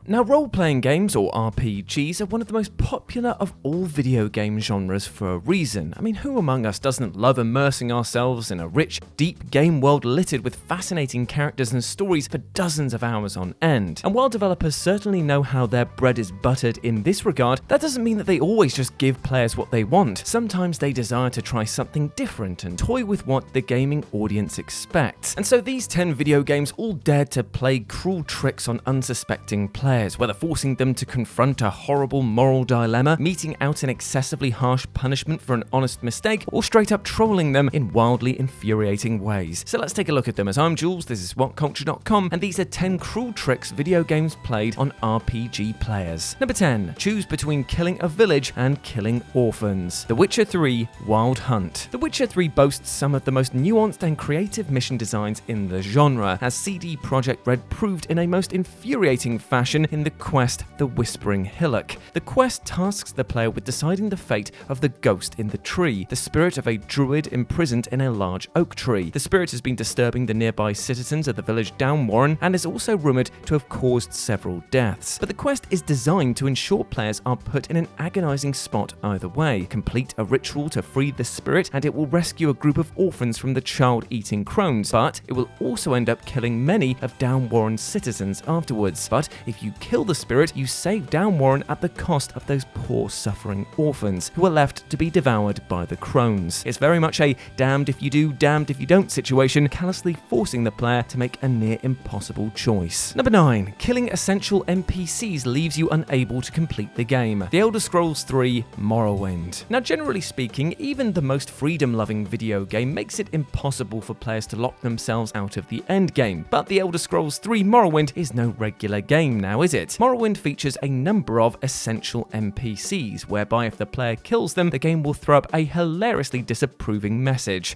Now, role-playing games, or RPGs, are one of the most popular of all video game genres for a reason. I mean, who among us doesn't love immersing ourselves in a rich, deep game world littered with fascinating characters and stories for dozens of hours on end? And while developers certainly know how their bread is buttered in this regard, that doesn't mean that they always just give players what they want. Sometimes they desire to try something different and toy with what the gaming audience expects. And so these 10 video games all dared to play cruel tricks on unsuspecting players, whether forcing them to confront a horrible moral dilemma, meting out an excessively harsh punishment for an honest mistake, or straight up trolling them in wildly infuriating ways. So let's take a look at them. As I'm Jules, this is WhatCulture.com, and these are 10 cruel tricks video games played on RPG players. Number 10. Choose between killing a village and killing orphans. The Witcher 3 Wild Hunt. The Witcher 3 boasts some of the most nuanced and creative mission designs in the genre, as CD Projekt Red proved in a most infuriating fashion in the quest The Whispering Hillock. The quest tasks the player with deciding the fate of the ghost in the tree, the spirit of a druid imprisoned in a large oak tree. The spirit has been disturbing the nearby citizens of the village Downwarren and is also rumoured to have caused several deaths. But the quest is designed to ensure players are put in an agonising spot either way. Complete a ritual to free the spirit and it will rescue a group of orphans from the child-eating crones, but it will also end up killing many of Downwarren's citizens afterwards. But if you kill the spirit, you save Downwarren at the cost of those poor suffering orphans who are left to be devoured by the crones. It's very much a damned if you do, damned if you don't situation, callously forcing the player to make a near impossible choice. Number 9. Killing essential NPCs leaves you unable to complete the game. The Elder Scrolls 3 Morrowind. Now, generally speaking, even the most freedom-loving video game makes it impossible for players to lock themselves out of the end game. But The Elder Scrolls 3 Morrowind is no regular game now, is it? Morrowind features a number of essential NPCs, whereby if the player kills them, the game will throw up a hilariously disapproving message.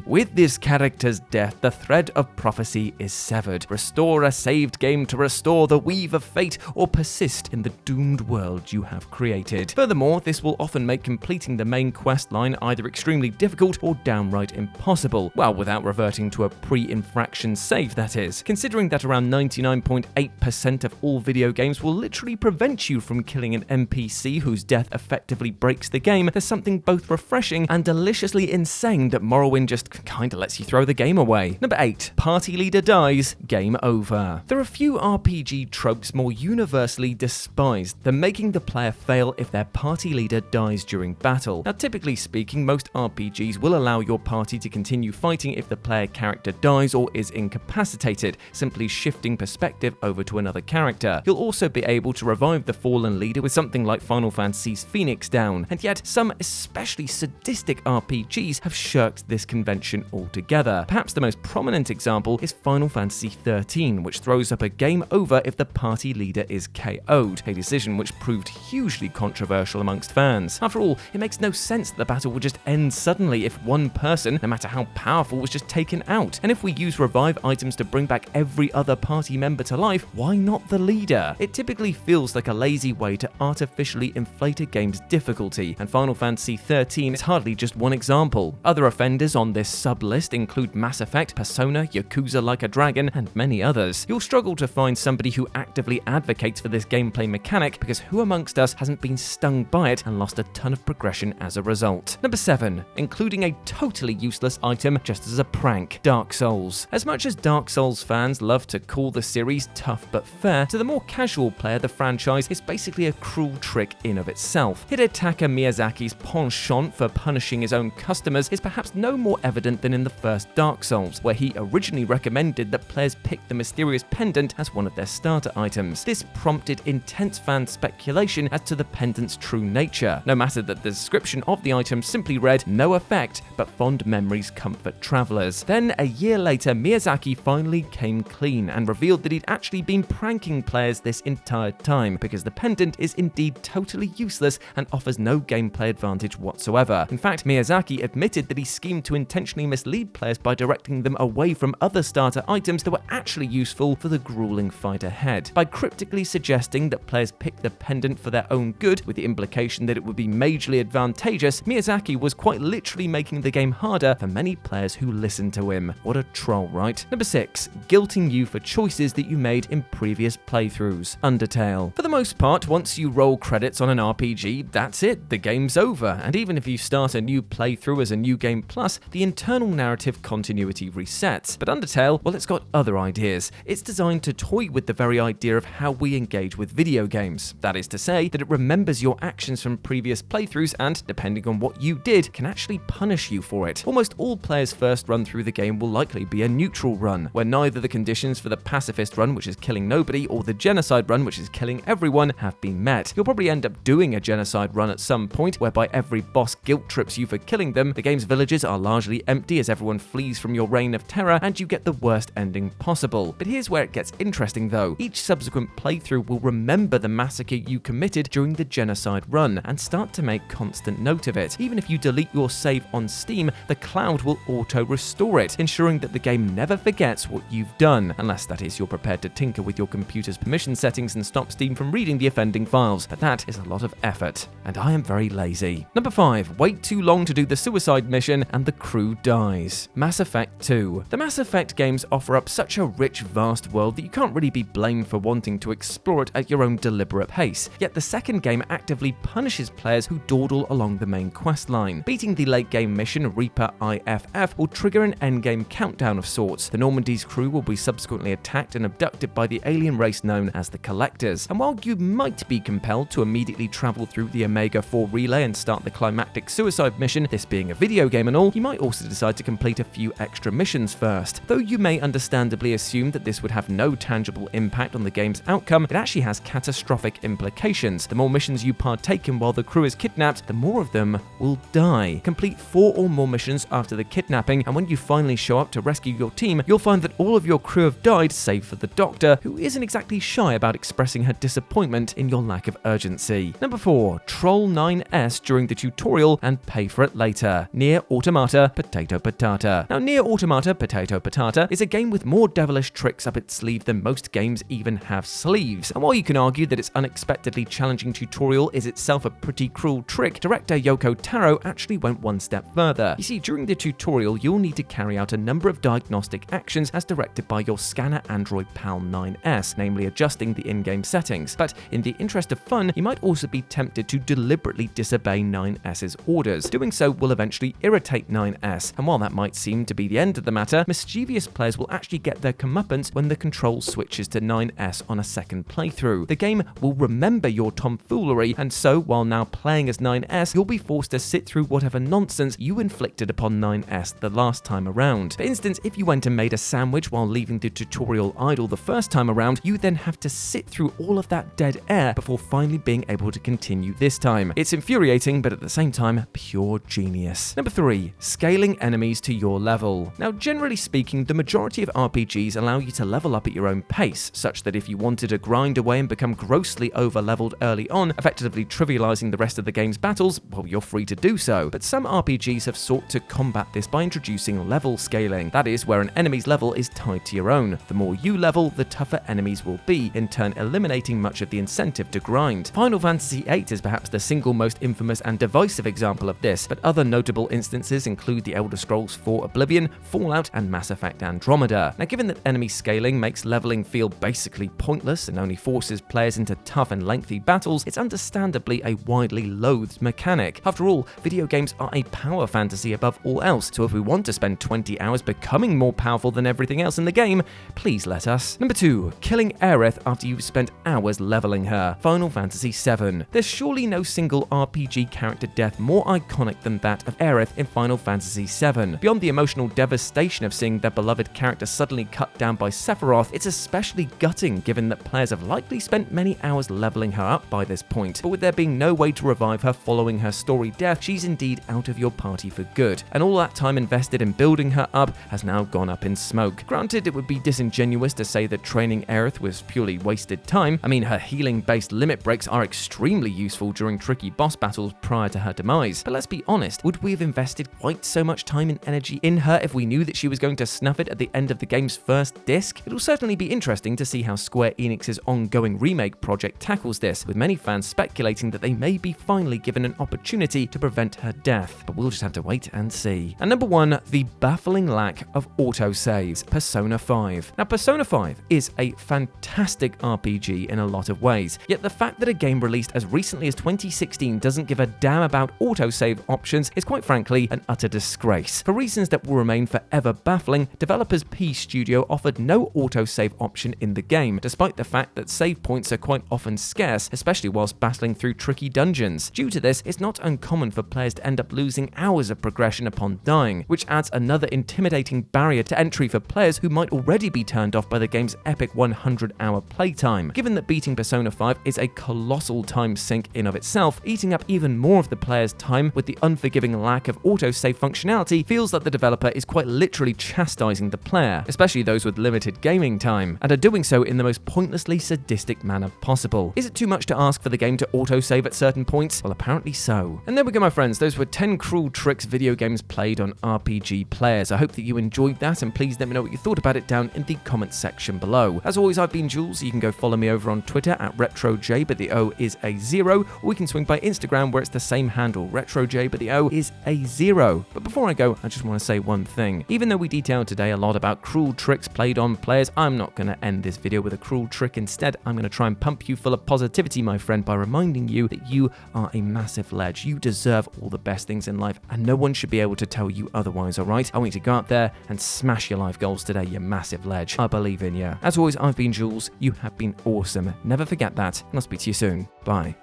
With this character's death, the thread of prophecy is severed. Restore a saved game to restore the weave of fate, or persist in the doomed world you have created. Furthermore, this will often make completing the main quest line either extremely difficult or downright impossible. Well, without reverting to a pre-infraction save, that is. Considering that around 99.8% of all video games will literally prevent you from killing an NPC whose death effectively breaks the game, there's something both refreshing and deliciously insane that Morrowind just kinda lets you throw the game away. Number 8. Party leader dies, game over. There are few RPG tropes more universally despised than making the player fail if their party leader dies during battle. Now, typically speaking, most RPGs will allow your party to continue fighting if the player character dies or is incapacitated, simply shifting perspective over to another character. You'll also be able to revive the fallen leader with something like Final Fantasy's Phoenix Down, and yet some especially sadistic RPGs have shirked this convention altogether. Perhaps the most prominent example is Final Fantasy XIII, which throws up a game over if the party leader is KO'd, a decision which proved hugely controversial amongst fans. After all, it makes no sense that the battle would just end suddenly if one person, no matter how powerful, was just taken out. And if we use revive items to bring back every other party member to life, why not the leader? It typically feels like a lazy way to artificially inflate a game's difficulty, and Final Fantasy XIII is hardly just one example. Other offenders on this sub-list include Mass Effect, Persona, Yakuza Like a Dragon, and many others. You'll struggle to find somebody who actively advocates for this gameplay mechanic, because who amongst us hasn't been stung by it and lost a ton of progression as a result? Number 7. Including a totally useless item just as a prank, Dark Souls. As much as Dark Souls fans love to call the series tough but fair, to the more casual player, the franchise is basically a cruel trick in of itself. Hidetaka Miyazaki's penchant for punishing his own customers is perhaps no more evident than in the first Dark Souls, where he originally recommended that players pick the mysterious pendant as one of their starter items. This prompted intense fan speculation as to the pendant's true nature, no matter that the description of the item simply read, "No effect, but fond memories comfort travelers." Then, a year later, Miyazaki finally came clean and revealed that he'd actually been pranking players this entire time, because the pendant is indeed totally useless and offers no gameplay advantage whatsoever. In fact, Miyazaki admitted that he schemed to intentionally mislead players by directing them away from other starter items that were actually useful for the grueling fight ahead. By cryptically suggesting that players pick the pendant for their own good, with the implication that it would be majorly advantageous, Miyazaki was quite literally making the game harder for many players who listened to him. What a troll, right? Number 6. Guilting you for choices that you made in previous playlists. playthroughs, Undertale. For the most part, once you roll credits on an RPG, that's it, the game's over, and even if you start a new playthrough as a New Game Plus, the internal narrative continuity resets. But Undertale, well, it's got other ideas. It's designed to toy with the very idea of how we engage with video games. That is to say, that it remembers your actions from previous playthroughs and, depending on what you did, can actually punish you for it. Almost all players' first run through the game will likely be a neutral run, where neither the conditions for the pacifist run, which is killing nobody, or the genocide run, which is killing everyone, have been met. You'll probably end up doing a genocide run at some point, whereby every boss guilt trips you for killing them, the game's villages are largely empty as everyone flees from your reign of terror, and you get the worst ending possible. But here's where it gets interesting though. Each subsequent playthrough will remember the massacre you committed during the genocide run, and start to make constant note of it. Even if you delete your save on Steam, the cloud will auto-restore it, ensuring that the game never forgets what you've done, unless that is you're prepared to tinker with your computer's permission settings and stop Steam from reading the offending files, but that is a lot of effort, and I am very lazy. Number 5, wait too long to do the suicide mission and the crew dies. Mass Effect 2. The Mass Effect games offer up such a rich, vast world that you can't really be blamed for wanting to explore it at your own deliberate pace, yet the second game actively punishes players who dawdle along the main questline. Beating the late game mission Reaper IFF will trigger an endgame countdown of sorts. The Normandy's crew will be subsequently attacked and abducted by the alien race known as the Collectors, and while you might be compelled to immediately travel through the Omega 4 relay and start the climactic suicide mission, this being a video game and all, you might also decide to complete a few extra missions first. Though you may understandably assume that this would have no tangible impact on the game's outcome, it actually has catastrophic implications. The more missions you partake in while the crew is kidnapped, the more of them will die. Complete 4 or more missions after the kidnapping, and when you finally show up to rescue your team, you'll find that all of your crew have died save for the Doctor, who isn't exactly shy about expressing her disappointment in your lack of urgency. Number 4, troll 9S during the tutorial and pay for it later. Nier Automata Potato Patata. Now, Nier Automata Potato Patata is a game with more devilish tricks up its sleeve than most games even have sleeves. And while you can argue that its unexpectedly challenging tutorial is itself a pretty cruel trick, director Yoko Taro actually went one step further. You see, during the tutorial, you'll need to carry out a number of diagnostic actions as directed by your scanner android pal 9S, namely adjusting the in-game settings. But in the interest of fun, you might also be tempted to deliberately disobey 9S's orders. Doing so will eventually irritate 9S, and while that might seem to be the end of the matter, mischievous players will actually get their comeuppance when the control switches to 9S on a second playthrough. The game will remember your tomfoolery, and so while now playing as 9S, you'll be forced to sit through whatever nonsense you inflicted upon 9S the last time around. For instance, if you went and made a sandwich while leaving the tutorial idle the first time around, you then have to sit through all of that dead air before finally being able to continue this time. It's infuriating, but at the same time, pure genius. Number 3, scaling enemies to your level. Now, generally speaking, the majority of RPGs allow you to level up at your own pace, such that if you wanted to grind away and become grossly over-leveled early on, effectively trivializing the rest of the game's battles, well, you're free to do so. But some RPGs have sought to combat this by introducing level scaling. That is, where an enemy's level is tied to your own. The more you level, the tougher enemies will be, in turn eliminating much of the incentive to grind. Final Fantasy VIII is perhaps the single most infamous and divisive example of this, but other notable instances include the Elder Scrolls 4 Oblivion, Fallout, and Mass Effect Andromeda. Now, given that enemy scaling makes leveling feel basically pointless and only forces players into tough and lengthy battles, it's understandably a widely loathed mechanic. After all, video games are a power fantasy above all else, so if we want to spend 20 hours becoming more powerful than everything else in the game, please let us. Number 2, killing Erith after you've spent hours leveling her. Final Fantasy VII. There's surely no single RPG character death more iconic than that of Erith in Final Fantasy VII. Beyond the emotional devastation of seeing their beloved character suddenly cut down by Sephiroth, it's especially gutting given that players have likely spent many hours leveling her up by this point. But with there being no way to revive her following her story death, she's indeed out of your party for good. And all that time invested in building her up has now gone up in smoke. Granted, it would be disingenuous to say that training Erith was purely wasted time. I mean, her healing-based limit breaks are extremely useful during tricky boss battles prior to her demise. But let's be honest, would we have invested quite so much time and energy in her if we knew that she was going to snuff it at the end of the game's first disc? It'll certainly be interesting to see how Square Enix's ongoing remake project tackles this, with many fans speculating that they may be finally given an opportunity to prevent her death. But we'll just have to wait and see. And number 1, the baffling lack of autosaves. Persona 5. Now, Persona 5 is a fantastic fantastic RPG in a lot of ways. Yet the fact that a game released as recently as 2016 doesn't give a damn about autosave options is quite frankly an utter disgrace. For reasons that will remain forever baffling, developers P Studio offered no autosave option in the game, despite the fact that save points are quite often scarce, especially whilst battling through tricky dungeons. Due to this, it's not uncommon for players to end up losing hours of progression upon dying, which adds another intimidating barrier to entry for players who might already be turned off by the game's epic 100-hour playtime. Given that beating Persona 5 is a colossal time sink in of itself, eating up even more of the player's time with the unforgiving lack of autosave functionality feels that the developer is quite literally chastising the player, especially those with limited gaming time, and are doing so in the most pointlessly sadistic manner possible. Is it too much to ask for the game to autosave at certain points? Well, apparently so. And there we go, my friends. Those were 10 cruel tricks video games played on RPG players. I hope that you enjoyed that, and please let me know what you thought about it down in the comments section below. As always, I've been Jules. You can go follow me over on Twitter at RetroJ, but the O is a 0, or we can swing by Instagram where it's the same handle, RetroJ, but the O is a 0. But before I go, I just want to say one thing. Even though we detailed today a lot about cruel tricks played on players, I'm not going to end this video with a cruel trick. Instead, I'm going to try and pump you full of positivity, my friend, by reminding you that you are a massive ledge. You deserve all the best things in life, and no one should be able to tell you otherwise, alright? I want you to go out there and smash your life goals today, you massive ledge. I believe in you. As always, I've been Jules. You have been awesome. Never forget that, and I'll speak to you soon. Bye.